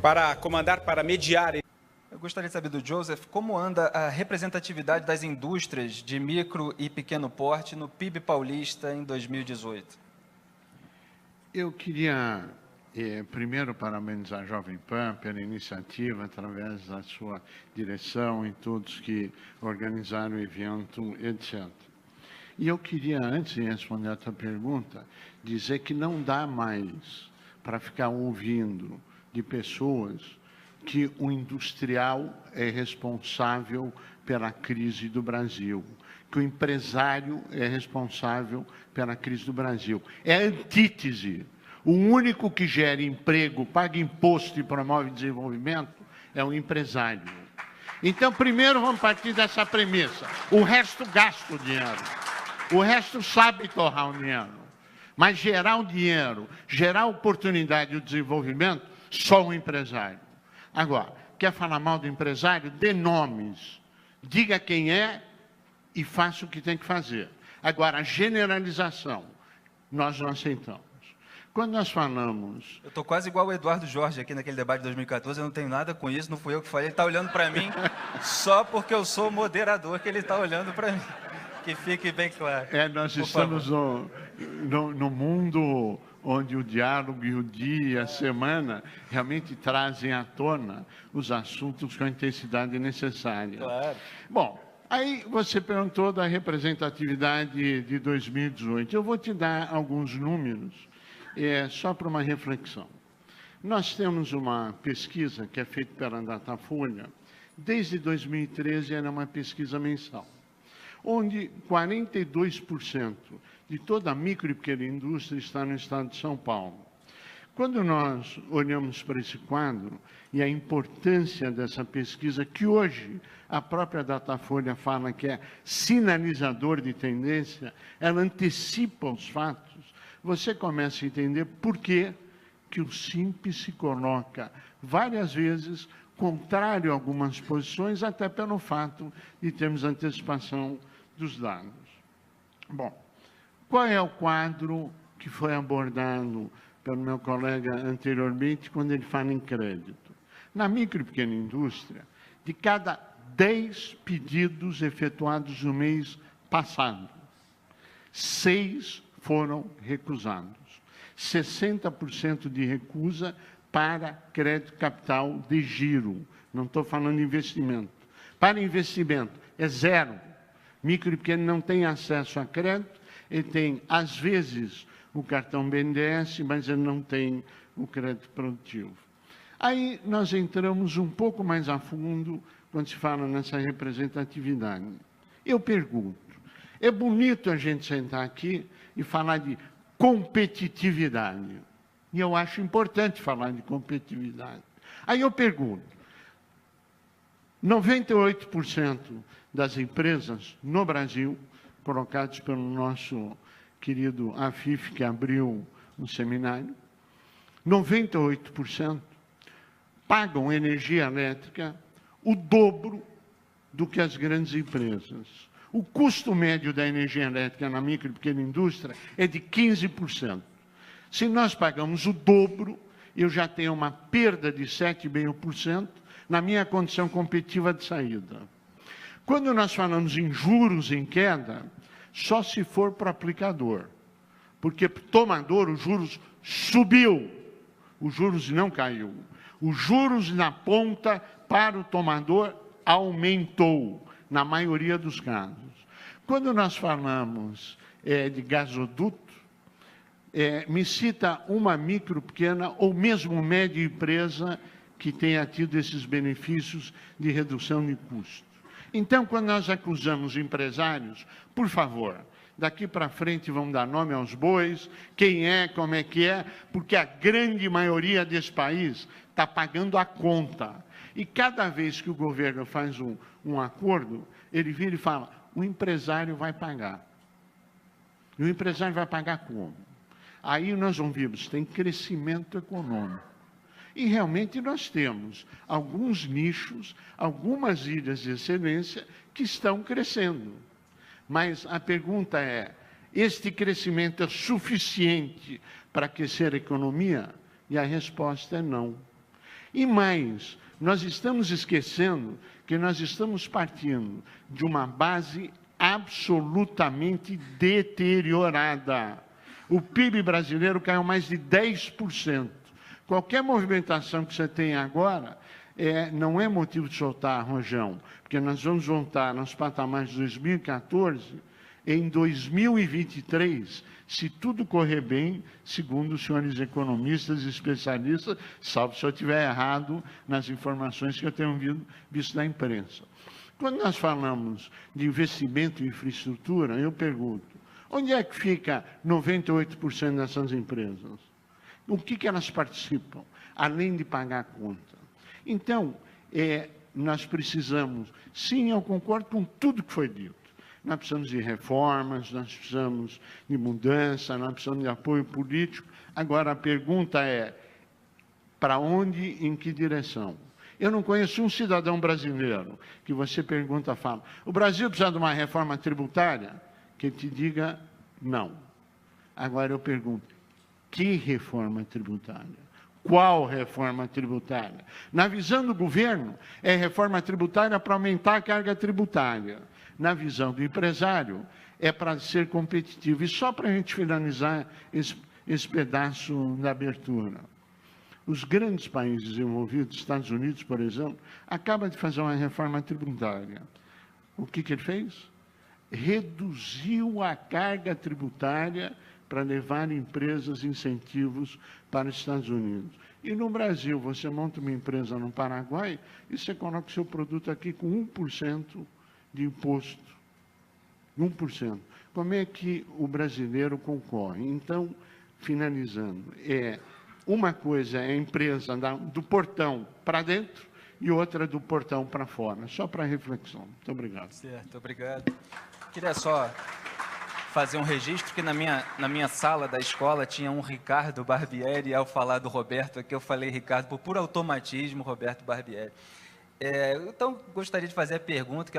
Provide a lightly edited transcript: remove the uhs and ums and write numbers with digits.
para comandar, para mediar. Eu gostaria de saber do Joseph como anda a representatividade das indústrias de micro e pequeno porte no PIB paulista em 2018. Eu queria, primeiro, parabenizar a Jovem Pan pela iniciativa, através da sua direção e todos que organizaram o evento, etc. E eu queria, antes de responder a tua pergunta, dizer que não dá mais para ficar ouvindo de pessoas que o industrial é responsável pela crise do Brasil, que o empresário é responsável pela crise do Brasil. É antítese. O único que gera emprego, paga imposto e promove desenvolvimento é o empresário. Então, primeiro vamos partir dessa premissa. O resto gasta o dinheiro. O resto sabe torrar o dinheiro. Mas gerar o dinheiro, gerar oportunidade e o desenvolvimento, só o empresário. Agora, quer falar mal do empresário? Dê nomes. Diga quem é e faça o que tem que fazer. Agora, a generalização, nós não aceitamos. Quando nós falamos... Eu estou quase igual o Eduardo Jorge aqui naquele debate de 2014, eu não tenho nada com isso, não fui eu que falei, ele está olhando para mim só porque eu sou moderador que ele está olhando para mim. Que fique bem claro. Nós estamos no mundo onde o diálogo e o dia e a semana realmente trazem à tona os assuntos com a intensidade necessária. Claro. Bom, aí você perguntou da representatividade de 2018. Eu vou te dar alguns números, só para uma reflexão. Nós temos uma pesquisa que é feita pela Datafolha, desde 2013 era uma pesquisa mensal, onde 42% de toda a micro e pequena indústria está no estado de São Paulo. Quando nós olhamos para esse quadro e a importância dessa pesquisa, que hoje a própria Datafolha fala que é sinalizador de tendência, ela antecipa os fatos, você começa a entender por que o Simples se coloca várias vezes contrário a algumas posições, até pelo fato de termos antecipação dos dados. Bom, qual é o quadro que foi abordado pelo meu colega anteriormente, quando ele fala em crédito? Na micro e pequena indústria, de cada 10 pedidos efetuados no mês passado, 6 foram recusados. 60% de recusa para crédito capital de giro. Não estou falando de investimento. Para investimento, é zero. Micro e pequeno não tem acesso a crédito, ele tem, às vezes, o cartão BNDES, mas ele não tem o crédito produtivo. Aí nós entramos um pouco mais a fundo quando se fala nessa representatividade. Eu pergunto, é bonito a gente sentar aqui e falar de competitividade. E eu acho importante falar de competitividade. Aí eu pergunto, 98% das empresas no Brasil, colocadas pelo nosso querido Afif, que abriu um seminário, 98% pagam energia elétrica o dobro do que as grandes empresas. O custo médio da energia elétrica na micro e pequena indústria é de 15%. Se nós pagamos o dobro, eu já tenho uma perda de 7,5% na minha condição competitiva de saída. Quando nós falamos em juros em queda, só se for para o aplicador. Porque para o tomador, os juros subiu, os juros não caiu. Os juros na ponta para o tomador aumentou, na maioria dos casos. Quando nós falamos de gasoduto, me cita uma micro, pequena ou mesmo média empresa que tenha tido esses benefícios de redução de custo. Então, quando nós acusamos empresários, por favor, daqui para frente vão dar nome aos bois, quem é, como é que é, porque a grande maioria desse país está pagando a conta. E cada vez que o governo faz um acordo, ele vira e fala, o empresário vai pagar. E o empresário vai pagar como? Aí nós ouvimos, tem crescimento econômico. E realmente nós temos alguns nichos, algumas ilhas de excelência que estão crescendo. Mas a pergunta é, este crescimento é suficiente para aquecer a economia? E a resposta é não. E mais, nós estamos esquecendo que nós estamos partindo de uma base absolutamente deteriorada. O PIB brasileiro caiu mais de 10%. Qualquer movimentação que você tenha agora não é motivo de soltar rojão, porque nós vamos voltar nos patamares de 2014 em 2023, se tudo correr bem, segundo os senhores economistas e especialistas, salvo se eu estiver errado nas informações que eu tenho visto na imprensa. Quando nós falamos de investimento em infraestrutura, eu pergunto, onde é que fica 98% dessas empresas? O que elas participam, além de pagar a conta? Então, nós precisamos, sim, eu concordo com tudo que foi dito. Nós precisamos de reformas, nós precisamos de mudança, nós precisamos de apoio político. Agora, a pergunta é, para onde, em que direção? Eu não conheço um cidadão brasileiro que você pergunta, fala, o Brasil precisa de uma reforma tributária? Que te diga, não. Agora eu pergunto, que reforma tributária? Qual reforma tributária? Na visão do governo, é reforma tributária para aumentar a carga tributária. Na visão do empresário, é para ser competitivo. E só para a gente finalizar esse pedaço da abertura. Os grandes países envolvidos, Estados Unidos, por exemplo, acaba de fazer uma reforma tributária. O que ele fez? Reduziu a carga tributária para levar empresas, incentivos para os Estados Unidos. E no Brasil, você monta uma empresa no Paraguai e você coloca o seu produto aqui com 1% de imposto. 1%. Como é que o brasileiro concorre? Então, finalizando, uma coisa é a empresa do portão para dentro e outra do portão para fora. Só para reflexão. Muito obrigado. Certo, obrigado. Queria só fazer um registro que na minha sala da escola tinha um Ricardo Barbieri, e ao falar do Roberto aqui eu falei Ricardo por puro automatismo, Roberto Barbieri. Então, gostaria de fazer a pergunta que